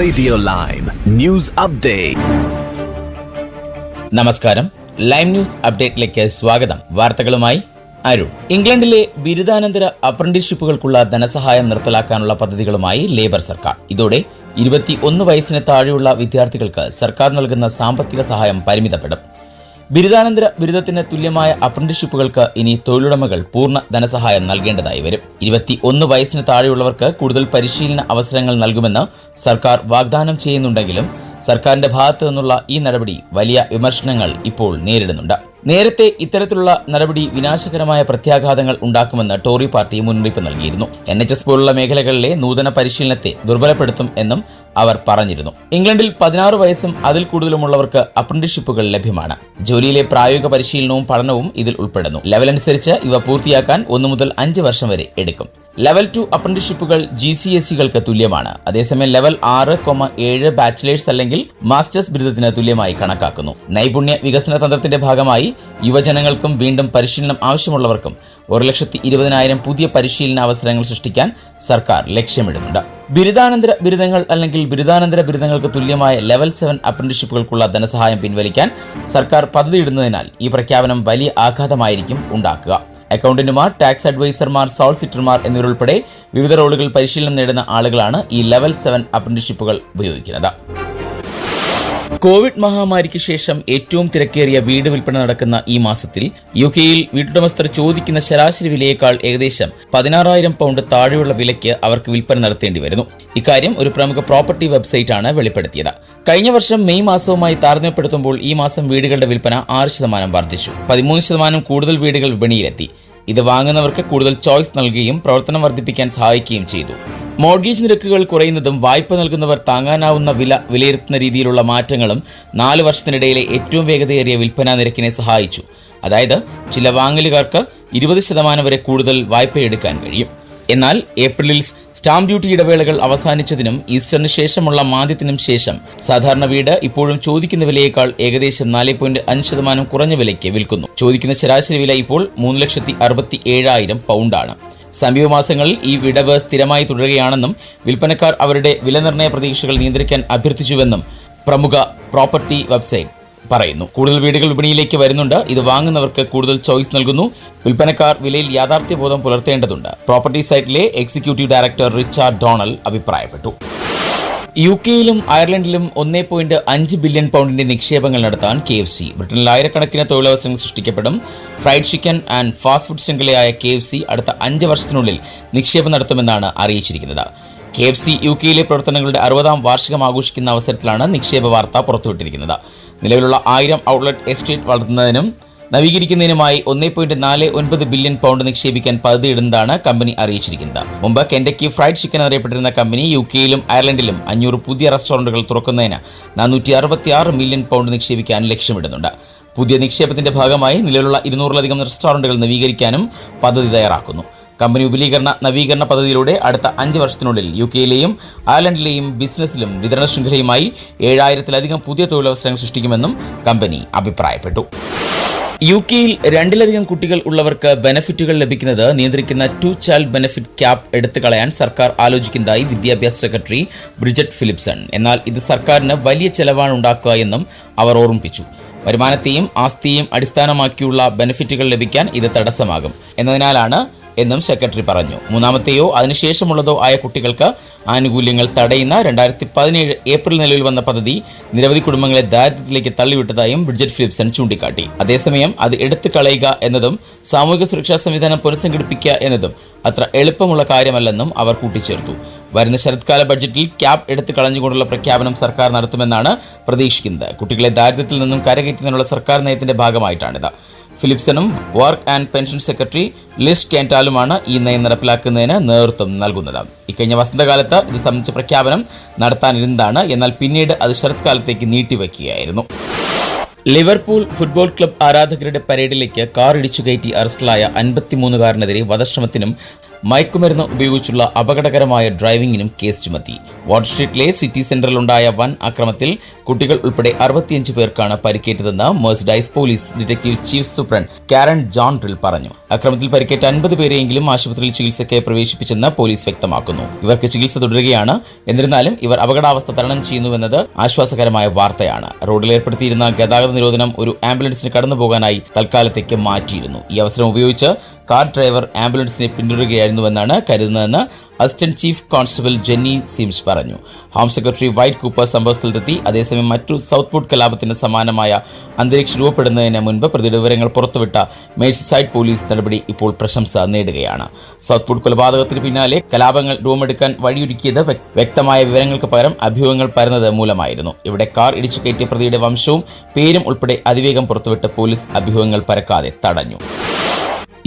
Radio lime news update. നമസ്കാരം, lime news അപ്ഡേറ്റിലേക്ക് സ്വാഗതം. വാർത്തകളുമായി അരുൺ. ഇംഗ്ലണ്ടിലെ ബിരുദാനന്തര അപ്രന്റീസ്ഷിപ്പുകൾക്കുള്ള ധനസഹായം നിർത്തലാക്കാനുള്ള പദ്ധതികളുമായി ലേബർ സർക്കാർ. ഇതോടെ 21 വയസ്സിന് താഴെയുള്ള വിദ്യാർത്ഥികൾക്ക് സർക്കാർ നൽകുന്ന സാമ്പത്തിക സഹായം പരിമിതപ്പെടും. ബിരുദാനന്തര ബിരുദത്തിന് തുല്യമായ അപ്രന്റീസ്ഷിപ്പുകൾക്ക് ഇനി തൊഴിലുടമകൾ പൂർണ്ണ ധനസഹായം നൽകേണ്ടതായി വരും. 21 വയസ്സിന് താഴെയുള്ളവർക്ക് കൂടുതൽ പരിശീലന അവസരങ്ങൾ നൽകുമെന്ന് സർക്കാർ വാഗ്ദാനം ചെയ്യുന്നുണ്ടെങ്കിലും സർക്കാരിന്റെ ഭാഗത്തു നിന്നുള്ള ഈ നടപടി വലിയ വിമർശനങ്ങൾ ഇപ്പോൾ നേരിടുന്നുണ്ട്. നേരത്തെ ഇത്തരത്തിലുള്ള നടപടി വിനാശകരമായ പ്രത്യാഘാതങ്ങൾ ഉണ്ടാക്കുമെന്ന് ടോറി പാർട്ടി മുന്നറിയിപ്പ് നൽകിയിരുന്നു. NHS പോലുള്ള മേഖലകളിലെ നൂതന പരിശീലനത്തെ ദുർബലപ്പെടുത്തും എന്നും അവർ പറഞ്ഞിരുന്നു. ഇംഗ്ലണ്ടിൽ 16 വയസ്സും അതിൽ കൂടുതലുമുള്ളവർക്ക് അപ്രന്റീസ്ഷിപ്പുകൾ ലഭ്യമാണ്. ജോലിയിലെ പ്രായോഗിക പരിശീലനവും പഠനവും ഇതിൽ ഉൾപ്പെടുന്നു. ലെവൽ അനുസരിച്ച് ഇവ പൂർത്തിയാക്കാൻ 1 മുതൽ 5 വർഷം വരെ എടുക്കും. ലെവൽ 2 അപ്രന്റീസ്ഷിപ്പുകൾ GCSEകൾക്ക് തുല്യമാണ്. അതേസമയം ലെവൽ 6,7 ബാച്ചിലേഴ്സ് അല്ലെങ്കിൽ മാസ്റ്റേഴ്സ് ബിരുദത്തിന് തുല്യമായി കണക്കാക്കുന്നു. നൈപുണ്യ വികസന തന്ത്രത്തിന്റെ ഭാഗമായി യുവജനങ്ങൾക്കും വീണ്ടും പരിശീലനം ആവശ്യമുള്ളവർക്കും 1,20,000 പുതിയ പരിശീലന അവസരങ്ങൾ സൃഷ്ടിക്കാൻ സർക്കാർ ലക്ഷ്യമിടുന്നുണ്ട്. ബിരുദാനന്തര ബിരുദങ്ങൾ അല്ലെങ്കിൽ ബിരുദാനന്തര ബിരുദങ്ങൾക്ക് തുല്യമായ ലെവൽ 7 അപ്രന്റീസ്ഷിപ്പുകൾക്കുള്ള ധനസഹായം പിൻവലിക്കാൻ സർക്കാർ പദ്ധതിയിടുന്നതിനാൽ ഈ പ്രഖ്യാപനം വലിയ ആഘാതമായിരിക്കും ഉണ്ടാക്കുക. അക്കൗണ്ടന്റുമാർ, ടാക്സ് അഡ്വൈസർമാർ, സോളിസിറ്റർമാർ എന്നിവരുൾപ്പെടെ വിവിധ റോളുകൾ പരിശീലനം നേടുന്ന ആളുകളാണ് ഈ ലെവൽ 7 അപ്രന്റീസ്ഷിപ്പുകൾ ഉപയോഗിക്കുന്നത്. കോവിഡ് മഹാമാരിക്ക് ശേഷം ഏറ്റവും തിരക്കേറിയ വീട് വിൽപ്പന നടക്കുന്ന ഈ മാസത്തിൽ UK-യിൽ വീട്ടുടമസ്ഥർ ചോദിക്കുന്ന ശരാശരി വിലയേക്കാൾ ഏകദേശം 16,000 പൗണ്ട് താഴെയുള്ള വിലയ്ക്ക് അവർക്ക് വിൽപ്പന നടത്തേണ്ടി വരുന്നു. ഇക്കാര്യം ഒരു പ്രമുഖ പ്രോപ്പർട്ടി വെബ്സൈറ്റാണ് വെളിപ്പെടുത്തിയത്. കഴിഞ്ഞ വർഷം മെയ് മാസവുമായി താരതമ്യപ്പെടുത്തുമ്പോൾ ഈ മാസം വീടുകളുടെ വിൽപ്പന 6% വർദ്ധിച്ചു. 13% കൂടുതൽ വീടുകൾ വിപണിയിലെത്തി. ഇത് വാങ്ങുന്നവർക്ക് കൂടുതൽ ചോയ്സ് നൽകുകയും പ്രവർത്തനം വർദ്ധിപ്പിക്കാൻ സഹായിക്കുകയും ചെയ്തു. മോർഗേജ് നിരക്കുകൾ കുറയുന്നതും വായ്പ നൽകുന്നവർ താങ്ങാനാവുന്ന വില വിലയിരുത്തുന്ന രീതിയിലുള്ള മാറ്റങ്ങളും 4 വർഷത്തിനിടയിലെ ഏറ്റവും വേഗതയേറിയ വിൽപ്പനാ നിരക്കിനെ സഹായിച്ചു. അതായത് ചില വാങ്ങലുകാർക്ക് 20% വരെ കൂടുതൽ വായ്പയെടുക്കാൻ കഴിയും. എന്നാൽ ഏപ്രിലിൽ സ്റ്റാമ്പ് ഡ്യൂട്ടി ഇടവേളകൾ അവസാനിച്ചതിനും ഈസ്റ്ററിന് ശേഷമുള്ള മാന്ദ്യത്തിനും ശേഷം സാധാരണ വീട് ഇപ്പോഴും ചോദിക്കുന്ന വിലയേക്കാൾ ഏകദേശം 4.5% കുറഞ്ഞ വിലയ്ക്ക് വിൽക്കുന്നു. ചോദിക്കുന്ന ശരാശരി വില ഇപ്പോൾ 3,67,000 പൗണ്ടാണ്. സമീപമാസങ്ങളിൽ ഈ വിടവ് സ്ഥിരമായി തുടരുകയാണെന്നും വിൽപ്പനക്കാർ അവരുടെ വിലനിർണ്ണയ പ്രതീക്ഷകൾ നിയന്ത്രിക്കാൻ അഭ്യർത്ഥിച്ചുവെന്നും പ്രമുഖ പ്രോപ്പർട്ടി വെബ്സൈറ്റ് പറയുന്നു. കൂടുതൽ വീടുകൾ വിപണിയിലേക്ക് വരുന്നുണ്ട്. ഇത് വാങ്ങുന്നവർക്ക് കൂടുതൽ ചോയ്സ് നൽകുന്നു. വിൽപ്പനക്കാർ വിലയിൽ യാഥാർത്ഥ്യബോധം പുലർത്തേണ്ടതുണ്ട്. പ്രോപ്പർട്ടി സൈറ്റിലെ എക്സിക്യൂട്ടീവ് ഡയറക്ടർ റിച്ചാർഡ് ഡോണൽ അഭിപ്രായപ്പെട്ടു. UK-യിലും അയർലൻഡിലും 1.5 ബില്യൺ പൗണ്ടിന്റെ നിക്ഷേപങ്ങൾ നടത്താൻ KFC. ബ്രിട്ടനിൽ ആയിരക്കണക്കിന് തൊഴിലവസരങ്ങൾ സൃഷ്ടിക്കപ്പെടും. Fried chicken and fast food ശൃംഖലയായ KFC അടുത്ത 5 വർഷത്തിനുള്ളിൽ നിക്ഷേപം നടത്തുമെന്നാണ് അറിയിച്ചിരിക്കുന്നത്. KFC UK-യിലെ പ്രവർത്തനങ്ങളുടെ 60ാം വാർഷികം ആഘോഷിക്കുന്ന അവസരത്തിലാണ് നിക്ഷേപ വാർത്ത പുറത്തുവിട്ടിരിക്കുന്നത്. നിലവിലുള്ള 1000 ഔട്ട്ലെറ്റ് എസ്റ്റേറ്റ് വളർത്തുന്നതിനും നവീകരിക്കുന്നതിനുമായി 1.49 ബില്യൺ പൗണ്ട് നിക്ഷേപിക്കാൻ പദ്ധതിയിടുന്നതാണ് കമ്പനി അറിയിച്ചിരിക്കുന്നത്. മുമ്പ് കെൻഡക്കി ഫ്രൈഡ് ചിക്കൻ എന്നറിയപ്പെട്ടിരുന്ന കമ്പനി UK-യിലും അയർലൻഡിലും 500 പുതിയ റെസ്റ്റോറന്റുകൾ തുറക്കുന്നതിന് 466 മില്യൺ പൗണ്ട് നിക്ഷേപിക്കാൻ ലക്ഷ്യമിടുന്നുണ്ട്. പുതിയ നിക്ഷേപത്തിന്റെ ഭാഗമായി നിലവിലുള്ള 200-ലധികം റെസ്റ്റോറന്റുകൾ നവീകരിക്കാനും പദ്ധതി തയ്യാറാക്കുന്നു. കമ്പനി വിപുലീകരണ നവീകരണ പദ്ധതിയിലൂടെ അടുത്ത 5 വർഷത്തിനുള്ളിൽ UK-യിലെയും അയർലൻഡിലെയും ബിസിനസ്സിലും വിതരണ ശൃംഖലയുമായി 7,000-ലധികം പുതിയ തൊഴിലവസരങ്ങൾ സൃഷ്ടിക്കുമെന്നും കമ്പനി അഭിപ്രായപ്പെട്ടു. UK-യിൽ 2-ലധികം കുട്ടികൾ ഉള്ളവർക്ക് ബെനഫിറ്റുകൾ ലഭിക്കുന്നത് നിയന്ത്രിക്കുന്ന 2 ചൈൽഡ് ബെനഫിറ്റ് ക്യാപ്പ് എടുത്തു കളയാൻ സർക്കാർ ആലോചിക്കുന്നതായി വിദ്യാഭ്യാസ സെക്രട്ടറി ബ്രിജറ്റ് ഫിലിപ്സൺ. എന്നാൽ ഇത് സർക്കാരിന് വലിയ ചെലവാണ് ഉണ്ടാക്കുക എന്നും അവർ ഓർമ്മിപ്പിച്ചു. വരുമാനത്തെയും ആസ്തിയെയും അടിസ്ഥാനമാക്കിയുള്ള ബെനഫിറ്റുകൾ ലഭിക്കാൻ ഇത് തടസ്സമാകും എന്നതിനാലാണ് എന്നും സെക്രട്ടറി പറഞ്ഞു. മൂന്നാമത്തെയോ അതിനുശേഷമുള്ളതോ ആയ കുട്ടികൾക്ക് ആനുകൂല്യങ്ങൾ തടയുന്ന 2017 ഏപ്രിൽ നിലവിൽ വന്ന പദ്ധതി നിരവധി കുടുംബങ്ങളെ ദാരിദ്ര്യത്തിലേക്ക് തള്ളിവിട്ടതായും ബ്രിജറ്റ് ഫിലിപ്സൺ ചൂണ്ടിക്കാട്ടി. അതേസമയം അത് എടുത്തു കളയുക എന്നതും സാമൂഹിക സുരക്ഷാ സംവിധാനം പുനഃസംഘടിപ്പിക്കുക എന്നതും അത്ര എളുപ്പമുള്ള കാര്യമല്ലെന്നും അവർ കൂട്ടിച്ചേർത്തു. വരുന്ന ശരത്കാല ബഡ്ജറ്റിൽ ക്യാപ് എടുത്തു കളഞ്ഞുകൊണ്ടുള്ള പ്രഖ്യാപനം സർക്കാർ നടത്തുമെന്നാണ് പ്രതീക്ഷിക്കുന്നത്. കുട്ടികളെ ദാരിദ്ര്യത്തിൽ നിന്നും കരകയറ്റുന്നതിനുള്ള സർക്കാർ നയത്തിന്റെ ഭാഗമായിട്ടാണിത്. ഫിലിപ്സണും work and pension secretary Liz കാന്റാലുമാണ് ഈ നയം നടപ്പിലാക്കുന്നതിന് നേതൃത്വം നൽകുന്നത്. ഇക്കഴിഞ്ഞ വസന്തകാലത്ത് ഇത് സംബന്ധിച്ച പ്രഖ്യാപനം നടത്താനിരുന്നതാണ്. എന്നാൽ പിന്നീട് അത് ശരത്കാലത്തേക്ക് നീട്ടിവെക്കുകയായിരുന്നു. ലിവർപൂൾ ഫുട്ബോൾ ക്ലബ് ആരാധകരുടെ പരേഡിലേക്ക് കാർ ഇടിച്ചുകയറ്റി അറസ്റ്റിലായ 53-കാരനെതിരെ വധശ്രമത്തിനും മയക്കുമരുന്ന് ഉപയോഗിച്ചുള്ള അപകടകരമായ ഡ്രൈവിംഗിനും കേസ് ചുമത്തി. വാട്ടർ സ്ട്രീറ്റിലെ സിറ്റി സെന്ററിലുണ്ടായ വൻ അക്രമത്തിൽ കുട്ടികൾ ഉൾപ്പെടെ 65 പേർക്കാണ് പരിക്കേറ്റതെന്ന് Merseyside police detective chief superintendent Karen John Drill പറഞ്ഞു. അക്രമത്തിൽ പരിക്കേറ്റ 50 പേരെയെങ്കിലും ആശുപത്രിയിൽ ചികിത്സയ്ക്ക് പ്രവേശിപ്പിച്ചെന്ന് പോലീസ് വ്യക്തമാക്കുന്നു. ഇവർക്ക് ചികിത്സ തുടരുകയാണ്. എന്നിരുന്നാലും ഇവർ അപകടാവസ്ഥ തരണം ചെയ്യുന്നുവെന്നത് ആശ്വാസകരമായ വാർത്തയാണ്. റോഡിൽ ഏർപ്പെടുത്തിയിരുന്ന ഗതാഗത നിരോധനം ഒരു ആംബുലൻസിന് കടന്നുപോകാനായി തൽക്കാലത്തേക്ക് മാറ്റിയിരുന്നു. ഈ അവസരം ഉപയോഗിച്ച് കാർ ഡ്രൈവർ ആംബുലൻസിനെ പിന്തുടരുകയായിരുന്നുവെന്നാണ് കരുതുന്നതെന്ന് assistant chief constable Jenny Sims പറഞ്ഞു. ഹോം സെക്രട്ടറി വൈറ്റ് കൂപ്പർ സംഭവസ്ഥലത്തെത്തി. അതേസമയം മറ്റു സൗത്ത്വുഡ് കലാപത്തിന് സമാനമായ അന്തരീക്ഷം രൂപപ്പെടുന്നതിന് മുൻപ് പ്രതിയുടെ വിവരങ്ങൾ പുറത്തുവിട്ട മേഴ്സിസൈഡ് പോലീസ് നടപടി ഇപ്പോൾ പ്രശംസ നേടുകയാണ്. സൗത്ത്വുഡ് കൊലപാതകത്തിന് പിന്നാലെ കലാപങ്ങൾ രൂപമെടുക്കാൻ വഴിയൊരുക്കിയത് വ്യക്തമായ വിവരങ്ങൾക്ക് പകരം അഭ്യൂഹങ്ങൾ പരന്നത് മൂലമായിരുന്നു. ഇവിടെ കാർ ഇടിച്ചു കയറ്റിയ പ്രതിയുടെ വംശവും പേരും ഉൾപ്പെടെ അതിവേഗം പുറത്തുവിട്ട് പോലീസ് അഭ്യൂഹങ്ങൾ പരക്കാതെ തടഞ്ഞു.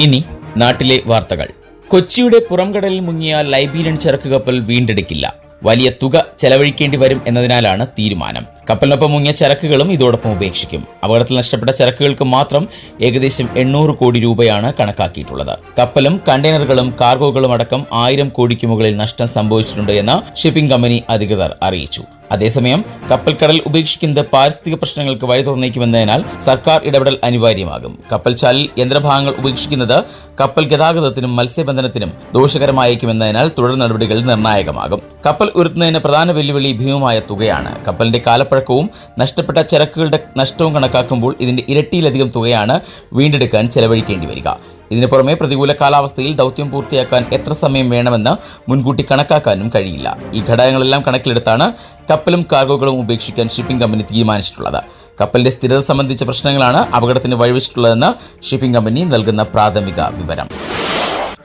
ഇനി നാട്ടിലെ വാർത്തകൾ. കൊച്ചിയുടെ പുറംകടലിൽ മുങ്ങിയ ലൈബീരിയൻ ചരക്ക് കപ്പൽ വീണ്ടെടുക്കില്ല. വലിയ തുക ചെലവഴിക്കേണ്ടി വരും എന്നതിനാലാണ് തീരുമാനം. കപ്പലിനൊപ്പം മുങ്ങിയ ചരക്കുകളും ഇതോടൊപ്പം ഉപേക്ഷിക്കും. അപകടത്തിൽ നഷ്ടപ്പെട്ട ചരക്കുകൾക്ക് മാത്രം ഏകദേശം 800 കോടി രൂപയാണ് കണക്കാക്കിയിട്ടുള്ളത്. കപ്പലും കണ്ടെയ്നറുകളും കാർഗോകളും അടക്കം 1000 കോടിക്ക് മുകളിൽ നഷ്ടം സംഭവിച്ചിട്ടുണ്ട് എന്ന് ഷിപ്പിംഗ് കമ്പനി അധികൃതർ അറിയിച്ചു. അതേസമയം കപ്പൽ കടൽ ഉപേക്ഷിക്കുന്നത് പാരിസ്ഥിതിക പ്രശ്നങ്ങൾക്ക് വഴി തുറന്നേക്കുമെന്നതിനാൽ സർക്കാർ ഇടപെടൽ അനിവാര്യമാകും. കപ്പൽ ചാലിൽ യന്ത്രഭാഗങ്ങൾ ഉപേക്ഷിക്കുന്നത് കപ്പൽ ഗതാഗതത്തിനും മത്സ്യബന്ധനത്തിനും ദോഷകരമായേക്കുമെന്നതിനാൽ തുടർ നടപടികൾ നിർണായകമാകും. കപ്പൽ ഉയർത്തുന്നതിന് പ്രധാന വെല്ലുവിളി ഭീമമായ തുകയാണ്. കപ്പലിന്റെ കാലപ്പഴക്കവും നഷ്ടപ്പെട്ട ചരക്കുകളുടെ നഷ്ടവും കണക്കാക്കുമ്പോൾ ഇതിന്റെ ഇരട്ടിയിലധികം തുകയാണ് വീണ്ടെടുക്കാൻ ചെലവഴിക്കേണ്ടി വരിക. ഇതിനു പുറമെ പ്രതികൂല കാലാവസ്ഥയിൽ ദൗത്യം പൂർത്തിയാക്കാൻ എത്ര സമയം വേണമെന്ന് മുൻകൂട്ടി കണക്കാക്കാനും കഴിയില്ല. ഈ ഘടകങ്ങളെല്ലാം കണക്കിലെടുത്താണ് കപ്പലും കാർഗോകളും ഉപേക്ഷിക്കാൻ ഷിപ്പിംഗ് കമ്പനി തീരുമാനിച്ചിട്ടുള്ളത്. കപ്പലിന്റെ സ്ഥിരത സംബന്ധിച്ച പ്രശ്നങ്ങളാണ് അപകടത്തിന് വഴിവെച്ചിട്ടുള്ളതെന്ന് ഷിപ്പിംഗ് കമ്പനി നൽകുന്ന പ്രാഥമിക വിവരം.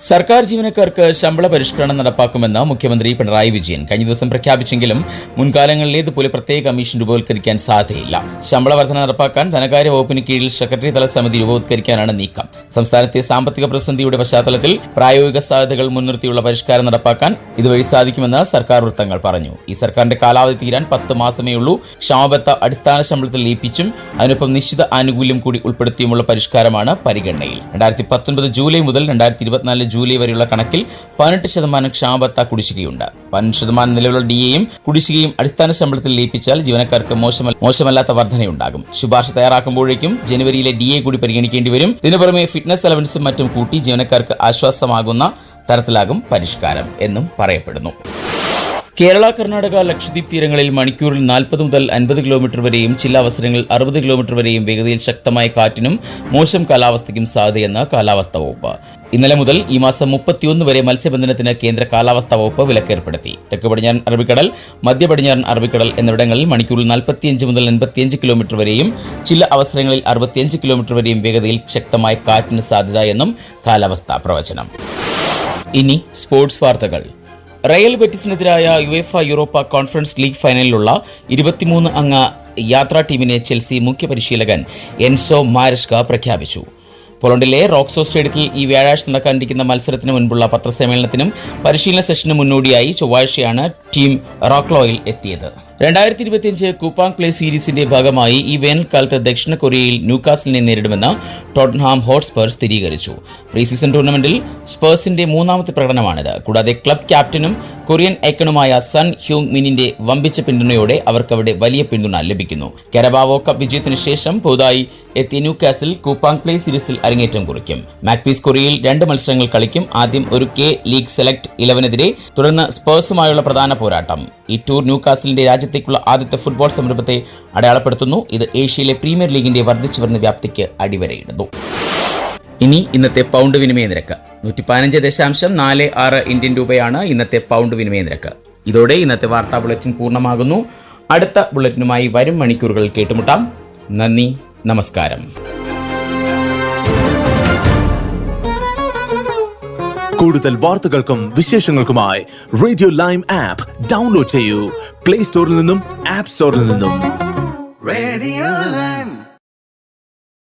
സർക്കാർ ജീവനക്കാർക്ക് ശമ്പള പരിഷ്കരണം നടപ്പാക്കുമെന്ന് മുഖ്യമന്ത്രി പിണറായി വിജയൻ കഴിഞ്ഞ ദിവസം പ്രഖ്യാപിച്ചെങ്കിലും മുൻകാലങ്ങളിലേതുപോലെ പ്രത്യേക കമ്മീഷൻ രൂപവത്കരിക്കാൻ സാധ്യതയില്ല. ശമ്പള വർധന നടപ്പാക്കാൻ ധനകാര്യ വകുപ്പിന് കീഴിൽ സെക്രട്ടറി തല സമിതി രൂപവത്കരിക്കാനാണ് നീക്കം. സംസ്ഥാനത്തെ സാമ്പത്തിക പ്രതിസന്ധിയുടെ പശ്ചാത്തലത്തിൽ പ്രായോഗിക സാധ്യതകൾ മുൻനിർത്തിയുള്ള പരിഷ്കാരം നടപ്പാക്കാൻ ഇതുവഴി സാധിക്കുമെന്ന് സർക്കാർ വൃത്തങ്ങൾ പറഞ്ഞു. ഈ സർക്കാരിന്റെ കാലാവധി തീരാൻ 10 മാസമേ ഉള്ളൂ. ക്ഷാമബത്ത അടിസ്ഥാന ശമ്പളത്തിൽ ലയിപ്പിച്ചും അതിനൊപ്പം നിശ്ചിത ആനുകൂല്യം കൂടി ഉൾപ്പെടുത്തിയുമുള്ള പരിഷ്കാരമാണ് പരിഗണനയിൽ. 2019 ജൂലൈ മുതൽ 2024 ജൂലൈ വരെയുള്ള കണക്കിൽ 18% ക്ഷാമബത്ത കുടിശ്ശികയുണ്ട്. 15% നിലവിലുള്ള ഡിഎയും കുടിശ്ശികയും അടിസ്ഥാന ശമ്പളത്തിൽ ലയിപ്പിച്ചാൽ ജീവനക്കാർക്ക് മോശമല്ലാത്ത വർധനയുണ്ടാകും. ശുപാർശ തയ്യാറാക്കുമ്പോഴേക്കും ജനുവരിയിലെ ഡിഎ കൂടി പരിഗണിക്കേണ്ടി വരും. ഇതിനു പുറമെ ഫിറ്റ്നസ് അലവൻസും മറ്റും കൂട്ടി ജീവനക്കാർക്ക് ആശ്വാസമാകുന്ന തരത്തിലാകും പരിഷ്കാരം എന്നും പറയപ്പെടുന്നു. കേരള, കർണാടക, ലക്ഷദ്വീപ് തീരങ്ങളിൽ മണിക്കൂറിൽ 40 മുതൽ 50 കിലോമീറ്റർ വരെയും ചില അവസരങ്ങളിൽ 60 കിലോമീറ്റർ വരെയും വേഗതയിൽ ശക്തമായ കാറ്റിനും മോശം കാലാവസ്ഥയ്ക്കും സാധ്യതയെന്ന് കാലാവസ്ഥാ വകുപ്പ്. ഇന്നലെ മുതൽ ഈ മാസം 31 വരെ മത്സ്യബന്ധനത്തിന് കേന്ദ്ര കാലാവസ്ഥാ വകുപ്പ് വിലക്കേർപ്പെടുത്തി. തെക്ക് പടിഞ്ഞാറൻ അറബിക്കടൽ, മധ്യ പടിഞ്ഞാറൻ അറബിക്കടൽ എന്നിവിടങ്ങളിൽ മണിക്കൂറിൽ 45 മുതൽ 85 കിലോമീറ്റർ വരെയും ചില അവസരങ്ങളിൽ 65 കിലോമീറ്റർ വരെയും വേഗതയിൽ ശക്തമായ കാറ്റിന് സാധ്യത എന്നും കാലാവസ്ഥാ പ്രവചനം. ഇനി സ്പോർട്സ് വാർത്തകൾ. റയൽ ബെറ്റിസിനെതിരായ യുവേഫ യൂറോപ്പ കോൺഫറൻസ് ലീഗ് ഫൈനലിലുള്ള 23 അംഗ യാത്രാ ടീമിനെ ചെൽസി മുഖ്യ പരിശീലകൻ എൻസോ മാരസ്ക പ്രഖ്യാപിച്ചു. പോളണ്ടിലെ റോക്സോ സ്റ്റേഡിയത്തിൽ ഈ വ്യാഴാഴ്ച നടക്കാനിരിക്കുന്ന മത്സരത്തിന് മുൻപുള്ള പത്രസമ്മേളനത്തിനും പരിശീലന സെഷന് മുന്നോടിയായി ചൊവ്വാഴ്ചയാണ് ടീം റോക്ലോയിൽ എത്തിയത്. 2025 കൂപ്പാങ് പ്ലേ സീരീസിന്റെ ഭാഗമായി ഈ വേനൽക്കാലത്ത് ദക്ഷിണ കൊറിയയിൽ ന്യൂകാസിലിനെ നേരിടുമെന്ന് ടോട്ടൻഹാം ഹോട്ട്സ്പർ സ്ഥിരീകരിച്ചു. പ്രീ സീസൺ ടൂർണമെന്റിൽ സ്പേഴ്സിന്റെ 3ാമത്തെ പ്രകടനമാണിത്. കൂടാതെ ക്ലബ് ക്യാപ്റ്റനും കൊറിയൻ ഐക്കണുമായ സൺ ഹ്യൂങ് മിനിന്റെ വമ്പിച്ച പിന്തുണയോടെ അവർക്കവിടെ വലിയ പിന്തുണ ലഭിക്കുന്നു. കരബാവോ കപ്പ് വിജയത്തിന് ശേഷം പുതുതായി എത്തിയ ന്യൂകാസിൽ കൂപ്പാങ് പ്ലേ സീരീസിൽ അരങ്ങേറ്റം കുറിക്കും. മാക്പീസ് കൊറിയയിൽ 2 മത്സരങ്ങൾ കളിക്കും. ആദ്യം ഒരു കെ ലീഗ് സെലക്ട് 11-നെതിരെ, തുടർന്ന് സ്പേഴ്സുമായുള്ള പ്രധാന പോരാട്ടം. ഈ ടൂർ ന്യൂകാസിലിന്റെ രാജ്യത്തേക്കുള്ള ആദ്യത്തെ ഫുട്ബോൾ സംരംഭത്തെ അടയാളപ്പെടുത്തുന്നു. ഇത് ഏഷ്യയിലെ പ്രീമിയർ ലീഗിന്റെ വർദ്ധിച്ചു വരുന്ന വ്യാപ്തിക്ക് അടിവരയിടുന്നു. ഇനി ഇന്നത്തെ പൗണ്ട് വിനിമയ നിരക്ക് 115.46 ഇന്ത്യൻ രൂപയാണ് ഇന്നത്തെ പൗണ്ട് വിനിമയ നിരക്ക്. ഇതോടെ ഇന്നത്തെ വാർത്താ ബുള്ളറ്റിൻ പൂർണ്ണമാകുന്നു. അടുത്ത ബുള്ളറ്റിനുമായി വരും മണിക്കൂറുകൾ കേട്ടുമുട്ടാം. നന്ദി, നമസ്കാരം. കൂടുതൽ വാർത്തകൾക്കും വിശേഷങ്ങൾക്കുമായി റേഡിയോ ലൈം ആപ്പ് ഡൗൺലോഡ് ചെയ്യൂ. പ്ലേ സ്റ്റോറിൽ നിന്നും ആപ്പ് സ്റ്റോറിൽ നിന്നും.